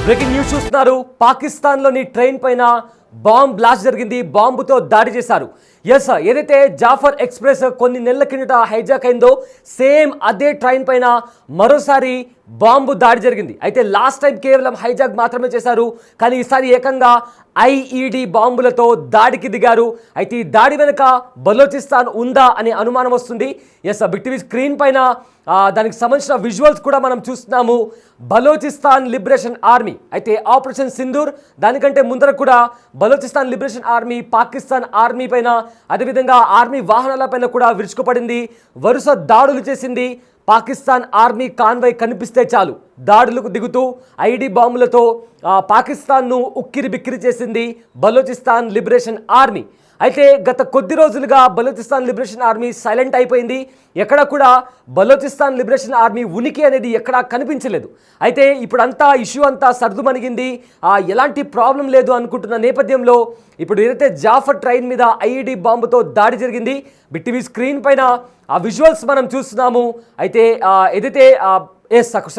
Breaking news చూస్తున్నారు. పాకిస్తాన్లోని train పైన బాంబ్ బ్లాస్ట్ జరిగింది. బాంబుతో దాడి చేశారు. ఎస్, ఏదైతే జాఫర్ ఎక్స్ప్రెస్ కొన్ని నెలల కిందట హైజాక్ అయిందో సేమ్ అదే ట్రైన్ పైన మరోసారి బాంబు దాడి జరిగింది. అయితే లాస్ట్ టైం కేవలం హైజాక్ మాత్రమే చేశారు, కానీ ఈసారి ఏకంగా ఐఈడి బాంబులతో దాడికి దిగారు. అయితే ఈ దాడి వెనుక బలోచిస్తాన్ ఉందా అనే అనుమానం వస్తుంది. ఎస్, బిగ్ టీవీ స్క్రీన్ పైన దానికి సంబంధించిన విజువల్స్ కూడా మనం చూస్తున్నాము. బలోచిస్తాన్ లిబరేషన్ ఆర్మీ, అయితే ఆపరేషన్ సింధూర్ దానికంటే ముందర కూడా Balochistan liberation army Pakistan army పైన, అదేవిధంగా ఆర్మీ వాహనాల పైన కూడా విరుచుకుపడింది. వరుస దాడులు చేసింది. పాకిస్తాన్ ఆర్మీ కాన్వాయ్ కనిపిస్తే చాలు దాడులకు దిగుతూ ఐడి బాంబులతో పాకిస్తాన్ను ఉక్కిరి బిక్కిరి చేసింది బలోచిస్తాన్ లిబరేషన్ ఆర్మీ. అయితే గత కొద్ది రోజులుగా బలోచిస్తాన్ లిబరేషన్ ఆర్మీ సైలెంట్ అయిపోయింది. ఎక్కడ కూడా బలోచిస్తాన్ లిబరేషన్ ఆర్మీ ఉనికి అనేది ఎక్కడా కనిపించలేదు. అయితే ఇప్పుడు అంతా ఇష్యూ అంతా సర్దుమణిగింది, ఎలాంటి ప్రాబ్లం లేదు అనుకుంటున్న నేపథ్యంలో ఇప్పుడు ఏదైతే జాఫర్ ట్రైన్ మీద ఐఈడి బాంబుతో దాడి జరిగింది, బిగ్ టీవీ స్క్రీన్ పైన ఆ విజువల్స్ మనం చూస్తున్నాము. అయితే ఏదైతే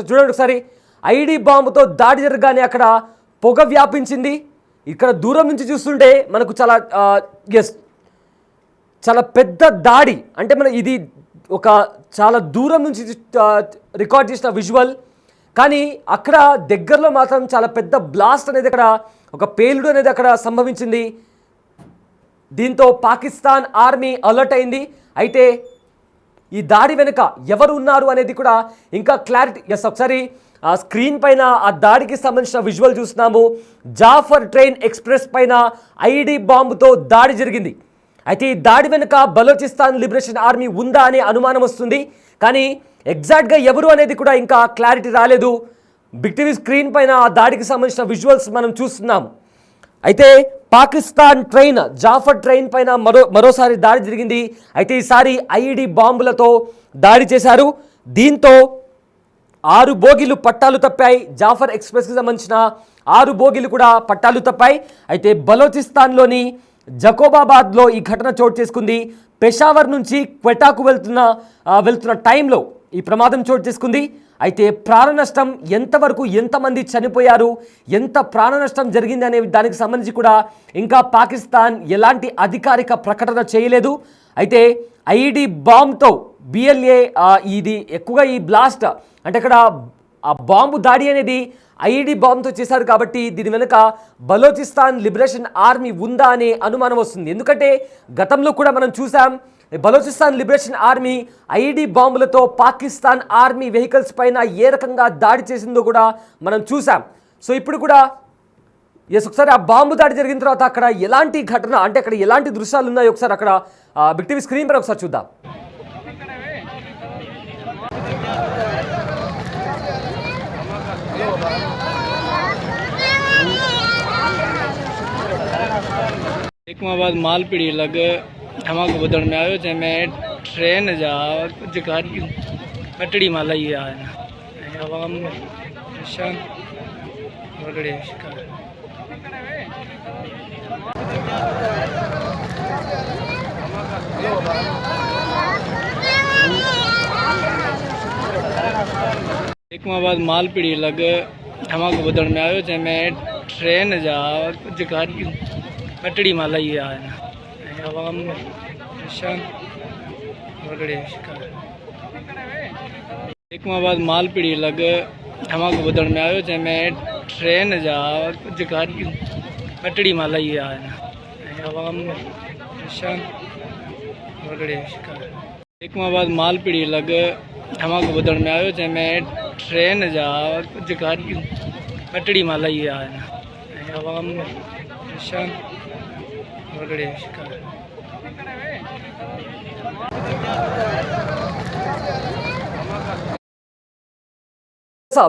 చూడండి ఒకసారి, ఐఈడి బాంబుతో దాడి జరగగానే అక్కడ పొగ వ్యాపించింది. ఇక్కడ దూరం నుంచి చూస్తుంటే మనకు చాలా పెద్ద దాడి, అంటే మన ఇది ఒక చాలా దూరం నుంచి రికార్డ్ చేసిన విజువల్, కానీ అక్కడ దగ్గరలో మాత్రం చాలా పెద్ద బ్లాస్ట్ అనేది అక్కడ ఒక పేలుడు అనేది అక్కడ సంభవించింది. దీంతో పాకిస్తాన్ ఆర్మీ అలర్ట్ అయింది. అయితే ఈ దాడి వెనుక ఎవరు ఉన్నారు అనేది కూడా ఇంకా క్లారిటీ. ఒకసారి స్క్రీన్ పైన ఆ దాడికి సంబంధించిన విజువల్ చూస్తున్నాము. జాఫర్ ట్రైన్ ఎక్స్ప్రెస్ పైన ఐఈడి బాంబుతో దాడి జరిగింది. అయితే ఈ దాడి వెనుక బలోచిస్తాన్ లిబరేషన్ ఆర్మీ ఉందా అనే అనుమానం వస్తుంది, కానీ ఎగ్జాక్ట్గా ఎవరు అనేది కూడా ఇంకా క్లారిటీ రాలేదు. బిగ్ టీవీ స్క్రీన్ పైన ఆ దాడికి సంబంధించిన విజువల్స్ మనం చూస్తున్నాము. అయితే పాకిస్తాన్ ట్రైన్ జాఫర్ ట్రైన్ పైన మరోసారి దాడి జరిగింది. అయితే ఈసారి ఐఈడి బాంబులతో దాడి చేశారు. దీంతో 6 బోగీలు పట్టాలు తప్పాయి. జాఫర్ ఎక్స్ప్రెస్కి సంబంధించిన 6 బోగీలు కూడా పట్టాలు తప్పాయి. అయితే బలోచిస్తాన్లోని జకోబాబాద్లో ఈ ఘటన చోటు చేసుకుంది. పెషావర్ నుంచి క్వెటాకు వెళ్తున్న టైంలో ఈ ప్రమాదం చోటు చేసుకుంది. అయితే ప్రాణ నష్టం ఎంతవరకు, ఎంతమంది చనిపోయారు, ఎంత ప్రాణ నష్టం జరిగింది అనే దానికి సంబంధించి కూడా ఇంకా పాకిస్తాన్ ఎలాంటి అధికారిక ప్రకటన చేయలేదు. అయితే ఐఈడి బాంబ్తో బిఎల్ఏ ఇది ఎక్కువగా ఈ బ్లాస్ట్ అంటే అక్కడ ఆ బాంబు దాడి అనేది ఐఈడి బాంబుతో చేశారు కాబట్టి దీని వెనుక బలోచిస్తాన్ లిబరేషన్ ఆర్మీ ఉందా అనే అనుమానం వస్తుంది. ఎందుకంటే గతంలో కూడా మనం చూసాం, బలోచిస్తాన్ లిబరేషన్ ఆర్మీ ఐఈడి బాంబులతో పాకిస్తాన్ ఆర్మీ వెహికల్స్ పైన ఏ రకంగా దాడి చేసిందో కూడా మనం చూసాం. సో ఇప్పుడు కూడా ఒకసారి ఆ బాంబు దాడి జరిగిన తర్వాత అక్కడ ఎలాంటి ఘటన, అంటే అక్కడ ఎలాంటి దృశ్యాలు ఉన్నాయో ఒకసారి అక్కడ బిగ్ టీవీ స్క్రీన్ పైన ఒకసారి చూద్దాం. एकमाबाद मालपीड़ी लग धमाको ॿुधण में आयो, जंहिंमें ट्रेन जा कुझु गाॾियूं पटड़ी मां लही विया आहिनि ऐं आवाम परेशान वगड़े शिकार। एकमाबाद मालपीड़ी लग धमाको ॿुधण में आयो, जंहिंमें ट्रेन जा कुझु गाॾियूं पटड़ी मां लही विया आहिनि ऐं आवाम परेशान वगड़े शिकार। एकमाबाद मालपीड़ी लग धमाको ॿुधण में आयो, जंहिंमें ट्रेन जा कुझु गाॾियूं पटड़ी मां लही विया आहिनि ऐं आवाम परेशान वगड़े शिकार। एकमाबाद मालपीड़ी लग धमाको ॿुधण में आयो, जंहिंमें ट्रेन जा कुझु गाॾियूं पटड़ी मां लही विया आहिनि ऐं आवाम परेशान वगड़े शिकार।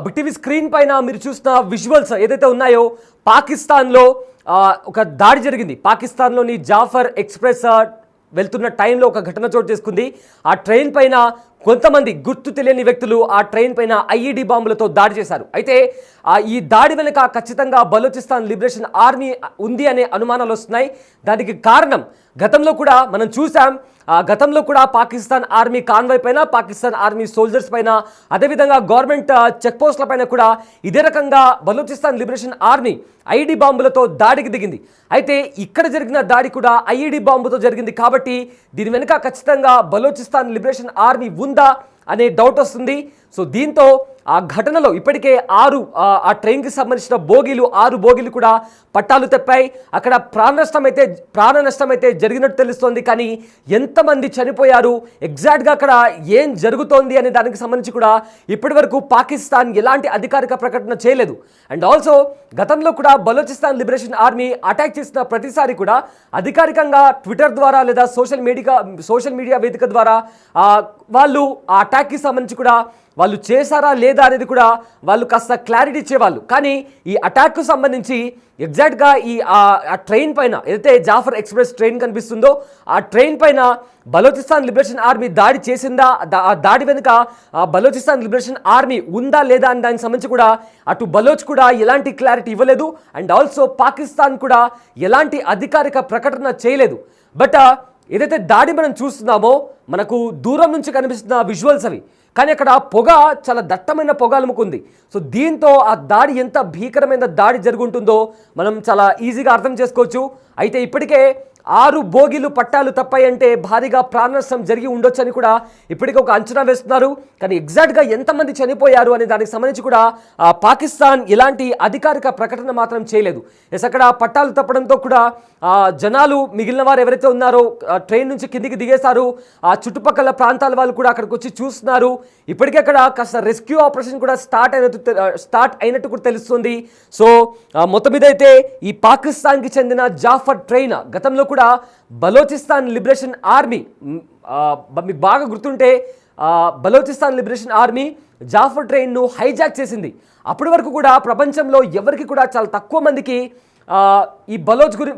బిగ్ టీవీ స్క్రీన్ పైన మీరు చూసిన విజువల్స్ ఏదైతే ఉన్నాయో, పాకిస్తాన్లో ఒక దాడి జరిగింది. పాకిస్తాన్లోని జాఫర్ ఎక్స్ప్రెస్ వెళ్తున్న టైంలో ఒక ఘటన చోటు చేసుకుంది. ఆ ట్రైన్ పైన కొంతమంది గుర్తు తెలియని వ్యక్తులు ఆ ట్రైన్ పైన ఐఈడి బాంబులతో దాడి చేశారు. అయితే ఈ దాడి వెనుక ఖచ్చితంగా బలూచిస్తాన్ లిబరేషన్ ఆర్మీ ఉంది అనే అనుమానాలు వస్తున్నాయి. దానికి కారణం గతంలో కూడా మనం చూసాం. గతంలో కూడా పాకిస్తాన్ ఆర్మీ కాన్వాయ్ పైన, పాకిస్తాన్ ఆర్మీ సోల్జర్స్ పైన, అదేవిధంగా గవర్నమెంట్ చెక్ పోస్టుల పైన కూడా ఇదే రకంగా బలూచిస్తాన్ లిబరేషన్ ఆర్మీ ఐఈడి బాంబులతో దాడికి దిగింది. అయితే ఇక్కడ జరిగిన దాడి కూడా ఐఈడి బాంబుతో జరిగింది. కాబట్టి దీని వెనుక ఖచ్చితంగా బలూచిస్తాన్ లిబరేషన్ ఆర్మీ ఉందా అనే డౌట్ వస్తుంది. సో దీంతో ఆ ఘటనలో ఇప్పటికే ఆ ట్రైన్కి సంబంధించిన ఆరు బోగీలు కూడా పట్టాలు తెప్పాయి. అక్కడ ప్రాణ నష్టం అయితే జరిగినట్టు తెలుస్తోంది. కానీ ఎంతమంది చనిపోయారు, ఎగ్జాక్ట్గా అక్కడ ఏం జరుగుతోంది అనే దానికి సంబంధించి కూడా ఇప్పటి వరకు పాకిస్తాన్ ఎలాంటి అధికారిక ప్రకటన చేయలేదు. అండ్ ఆల్సో గతంలో కూడా బలూచిస్తాన్ లిబరేషన్ ఆర్మీ అటాక్ చేసిన ప్రతిసారి కూడా అధికారికంగా ట్విట్టర్ ద్వారా లేదా సోషల్ మీడియా వేదిక ద్వారా వాళ్ళు ఆ అటాక్కి సంబంధించి కూడా వాళ్ళు చేశారా లేదా అనేది కూడా వాళ్ళు కాస్త క్లారిటీ ఇచ్చేవాళ్ళు. కానీ ఈ అటాక్కు సంబంధించి ఎగ్జాక్ట్గా ఆ ట్రైన్ పైన ఏదైతే జాఫర్ ఎక్స్ప్రెస్ ట్రైన్ కనిపిస్తుందో ఆ ట్రైన్ పైన బలూచిస్తాన్ లిబరేషన్ ఆర్మీ దాడి చేసిందా, ఆ దాడి వెనుక బలూచిస్తాన్ లిబరేషన్ ఆర్మీ ఉందా లేదా అని దానికి సంబంధించి కూడా అటు బలోచ్ కూడా ఎలాంటి క్లారిటీ ఇవ్వలేదు. అండ్ ఆల్సో పాకిస్తాన్ కూడా ఎలాంటి అధికారిక ప్రకటన చేయలేదు. బట్ ఏదైతే దాడి మనం చూస్తున్నామో మనకు దూరం నుంచి కనిపిస్తున్న విజువల్స్ అవి, కానీ అక్కడ పొగ చాలా దట్టమైన పొగ అలుముకుంది. సో దీంతో ఆ దాడి ఎంత భీకరమైన దాడి జరుగుంటుందో మనం చాలా ఈజీగా అర్థం చేసుకోవచ్చు. అయితే ఇప్పటికే 6 బోగీలు పట్టాలు తప్పాయంటే భారీగా ప్రాణ నష్టం జరిగి ఉండొచ్చని కూడా ఇప్పటికే ఒక అంచనా వేస్తున్నారు. కానీ ఎగ్జాక్ట్గా ఎంతమంది చనిపోయారు అనే దానికి సంబంధించి కూడా పాకిస్తాన్ ఎలాంటి అధికారిక ప్రకటన మాత్రం చేయలేదు. అక్కడ పట్టాలు తప్పడంతో కూడా జనాలు మిగిలిన వారు ఎవరైతే ఉన్నారో ట్రైన్ నుంచి కిందికి దిగేశారు. ఆ చుట్టుపక్కల ప్రాంతాల వాళ్ళు కూడా అక్కడికి వచ్చి చూస్తున్నారు. ఇప్పటికే అక్కడ కాస్త రెస్క్యూ ఆపరేషన్ కూడా స్టార్ట్ అయినట్టు కూడా తెలుస్తుంది. సో మొత్తం మీద అయితే ఈ పాకిస్తాన్కి చెందిన జాఫర్ ట్రైన్ గతంలో కూడా బలూచిస్తాన్ లిబరేషన్ ఆర్మీ, మీకు బాగా గుర్తుంటే బలూచిస్తాన్ లిబరేషన్ ఆర్మీ జాఫర్ ట్రైన్ను హైజాక్ చేసింది. అప్పటి వరకు కూడా ప్రపంచంలో ఎవరికి కూడా చాలా తక్కువ మందికి ఈ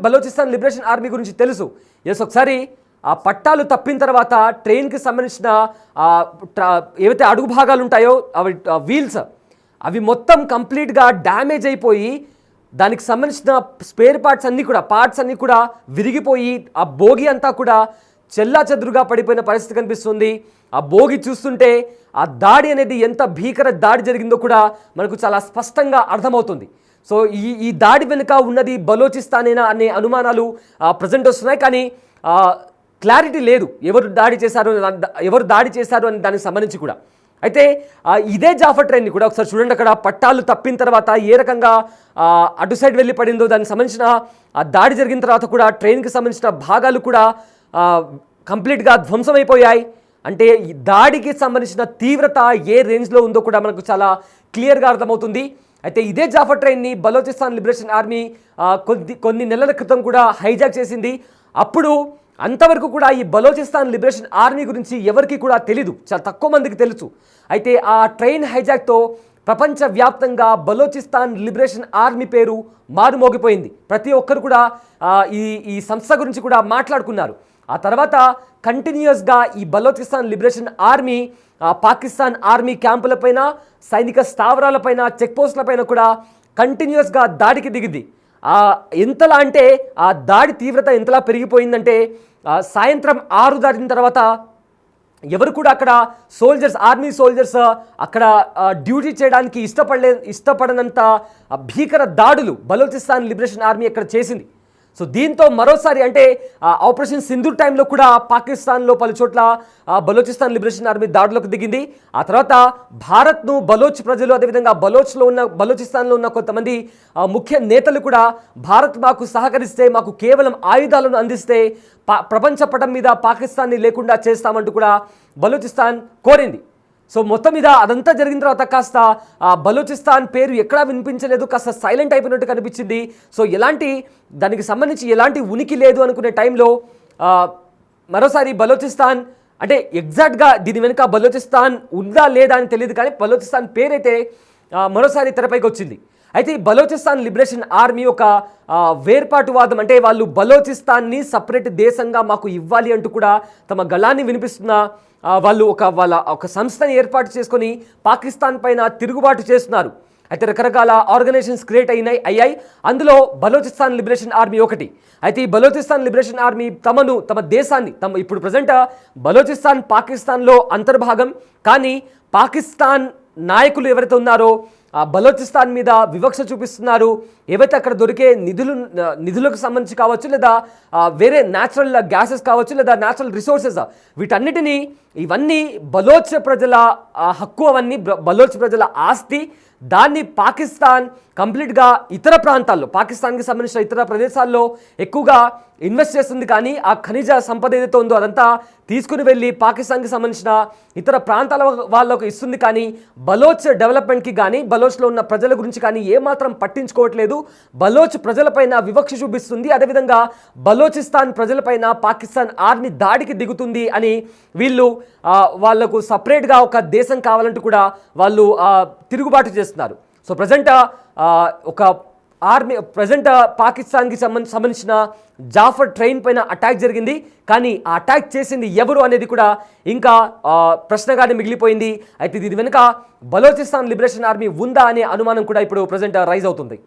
బలూచిస్తాన్ లిబరేషన్ ఆర్మీ గురించి తెలుసు. ఒకసారి ఆ పట్టాలు తప్పిన తర్వాత ట్రైన్కి సంబంధించిన ఏవైతే అడుగు భాగాలు ఉంటాయో అవి వీల్స్ అవి మొత్తం కంప్లీట్గా డ్యామేజ్ అయిపోయి దానికి సంబంధించిన స్పేర్ పార్ట్స్ అన్నీ కూడా విరిగిపోయి ఆ బోగి అంతా కూడా చెల్లాచెదురుగా పడిపోయిన పరిస్థితి కనిపిస్తుంది. ఆ బోగి చూస్తుంటే ఆ దాడి అనేది ఎంత భీకర దాడి జరిగిందో కూడా మనకు చాలా స్పష్టంగా అర్థమవుతుంది. సో ఈ దాడి వెనుక ఉన్నది బలూచిస్తానేనా అనే అనుమానాలు ప్రజెంట్ వస్తున్నాయి. కానీ క్లారిటీ లేదు ఎవరు దాడి చేశారు అని దానికి సంబంధించి కూడా. అయితే ఇదే జాఫర్ ట్రైన్ని కూడా ఒకసారి చూడండి. అక్కడ పట్టాలు తప్పిన తర్వాత ఏ రకంగా అటు సైడ్ వెళ్ళి పడిందో దానికి సంబంధించిన దాడి జరిగిన తర్వాత కూడా ట్రైన్కి సంబంధించిన భాగాలు కూడా కంప్లీట్గా ధ్వంసమైపోయాయి. అంటే ఈ దాడికి సంబంధించిన తీవ్రత ఏ రేంజ్లో ఉందో కూడా మనకు చాలా క్లియర్గా అర్థమవుతుంది. అయితే ఇదే జాఫర్ ట్రైన్ని బలూచిస్తాన్ లిబరేషన్ ఆర్మీ కొన్ని నెలల క్రితం కూడా హైజాక్ చేసింది. అప్పుడు అంతవరకు కూడా ఈ బలూచిస్తాన్ లిబరేషన్ ఆర్మీ గురించి ఎవరికి కూడా తెలీదు, చాలా తక్కువ మందికి తెలుసు. అయితే ఆ ట్రైన్ హైజాక్తో ప్రపంచవ్యాప్తంగా బలూచిస్తాన్ లిబరేషన్ ఆర్మీ పేరు మారుమోగిపోయింది. ప్రతి ఒక్కరు కూడా ఈ సంస్థ గురించి కూడా మాట్లాడుకున్నారు. ఆ తర్వాత కంటిన్యూస్గా ఈ Balochistan liberation army Pakistan army క్యాంపులపైన, సైనిక స్థావరాలపైన, చెక్ పోస్టులపైన కూడా కంటిన్యూస్గా దాడికి దిగింది. ఎంతలా అంటే ఆ దాడి తీవ్రత ఎంతలా పెరిగిపోయిందంటే సాయంత్రం 6 దాటిన తర్వాత ఎవరు కూడా అక్కడ ఆర్మీ సోల్జర్స్ అక్కడ డ్యూటీ చేయడానికి ఇష్టపడనంత భీకర దాడులు బలూచిస్తాన్ లిబరేషన్ ఆర్మీ అక్కడ చేసింది. సో దీంతో మరోసారి అంటే ఆపరేషన్ సింధూర్ టైంలో కూడా పాకిస్తాన్లో పలు చోట్ల బలూచిస్తాన్ లిబరేషన్ ఆర్మీ దాడులకు దిగింది. ఆ తర్వాత భారత్ను బలోచ్ ప్రజలు, అదేవిధంగా బలూచిస్తాన్లో ఉన్న కొంతమంది ముఖ్య నేతలు కూడా భారత్ మాకు సహకరిస్తే, మాకు కేవలం ఆయుధాలను అందిస్తే ప్రపంచ పటం మీద పాకిస్తాన్ని లేకుండా చేస్తామంటూ కూడా బలూచిస్తాన్ కోరింది. సో మొత్తం మీద అదంతా జరిగిన తర్వాత కాస్త బలూచిస్తాన్ పేరు ఎక్కడా వినిపించలేదు, కాస్త సైలెంట్ అయిపోయినట్టు కనిపించింది. సో దానికి సంబంధించి ఎలాంటి ఉనికి లేదు అనుకునే టైంలో మరోసారి బలూచిస్తాన్ అంటే ఎగ్జాక్ట్గా దీని వెనుక బలూచిస్తాన్ ఉందా లేదా అని తెలియదు, కానీ బలూచిస్తాన్ పేరైతే మరోసారి తెరపైకి వచ్చింది. అయితే ఈ బలోచిస్తాన్ లిబరేషన్ ఆర్మీ ఒక వేర్పాటువాదం, అంటే వాళ్ళు బలోచిస్తాన్ని సపరేట్ దేశంగా మాకు ఇవ్వాలి అంటూ కూడా తమ గళాన్ని వినిపిస్తున్న వాళ్ళు వాళ్ళ ఒక సంస్థని ఏర్పాటు చేసుకొని పాకిస్తాన్ పైన తిరుగుబాటు చేస్తున్నారు. అయితే రకరకాల ఆర్గనైజేషన్స్ క్రియేట్ అయ్యాయి. అందులో బలోచిస్తాన్ లిబరేషన్ ఆర్మీ ఒకటి. అయితే ఈ బలోచిస్తాన్ లిబరేషన్ ఆర్మీ తమ దేశాన్ని ఇప్పుడు ప్రజెంట్ బలోచిస్తాన్ పాకిస్తాన్లో అంతర్భాగం, కానీ పాకిస్తాన్ నాయకులు ఎవరైతే ఉన్నారో బలోచిస్తాన్ మీద వివక్ష చూపిస్తున్నారు. ఏవైతే అక్కడ దొరికే నిధులకు సంబంధించి కావచ్చు, లేదా వేరే న్యాచురల్ గ్యాసెస్ కావచ్చు, లేదా న్యాచురల్ రిసోర్సెస్, ఇవన్నీ బలోచ్ ప్రజల హక్కు, అవన్నీ బలోచ్ ప్రజల ఆస్తి. దాన్ని పాకిస్తాన్ కంప్లీట్గా ఇతర ప్రాంతాల్లో, పాకిస్తాన్కి సంబంధించిన ఇతర ప్రదేశాల్లో ఎక్కువగా ఇన్వెస్ట్ చేస్తుంది. కానీ ఆ ఖనిజ సంపద ఏదైతే ఉందో అదంతా తీసుకుని వెళ్ళి పాకిస్తాన్కి సంబంధించిన ఇతర ప్రాంతాల వాళ్ళకు ఇస్తుంది. కానీ బలోచ్ డెవలప్మెంట్కి కానీ బలోచ్లో ఉన్న ప్రజల గురించి కానీ ఏమాత్రం పట్టించుకోవట్లేదు. బలోచ్ ప్రజలపైన వివక్ష చూపిస్తుంది. అదేవిధంగా బలోచిస్తాన్ ప్రజలపైన పాకిస్తాన్ ఆర్మీ దాడికి దిగుతుంది అని వాళ్లకు సపరేట్గా ఒక దేశం కావాలంటూ కూడా వాళ్ళు తిరుగుబాటు చేస్తున్నారు. సో ప్రజెంట్ పాకిస్తాన్కి సంబంధించిన జాఫర్ ట్రైన్ పైన అటాక్ జరిగింది. కానీ ఆ అటాక్ చేసింది ఎవరు అనేది కూడా ఇంకా ప్రశ్నగానే మిగిలిపోయింది. అయితే దీని వెనుక బలోచిస్తాన్ లిబరేషన్ ఆర్మీ ఉందా అనే అనుమానం కూడా ఇప్పుడు ప్రజెంట్ రైజ్ అవుతుంది.